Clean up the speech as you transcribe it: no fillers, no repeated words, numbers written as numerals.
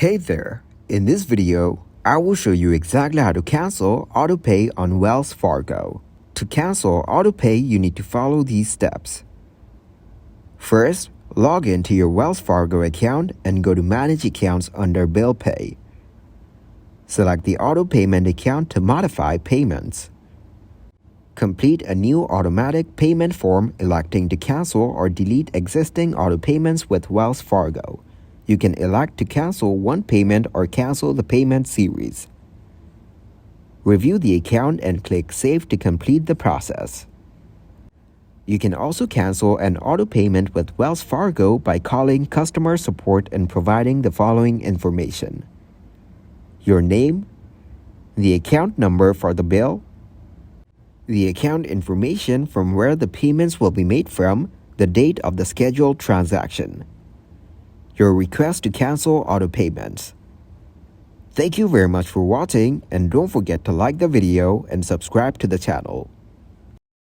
Hey there! In this video, I will show you exactly how to cancel AutoPay on Wells Fargo. To cancel AutoPay, you need to follow these steps. First, log into your Wells Fargo account and go to Manage Accounts under Bill Pay. Select the Auto Payment account to modify payments. Complete a new automatic payment form electing to cancel or delete existing auto payments with Wells Fargo. You can elect to cancel one payment or cancel the payment series. Review the account and click Save to complete the process. You can also cancel an auto payment with Wells Fargo by calling customer support and providing the following information: your name, the account number for the bill, the account information from where the payments will be made from, the date of the scheduled transaction, your request to cancel auto payments. Thank you very much for watching, and don't forget to like the video and subscribe to the channel.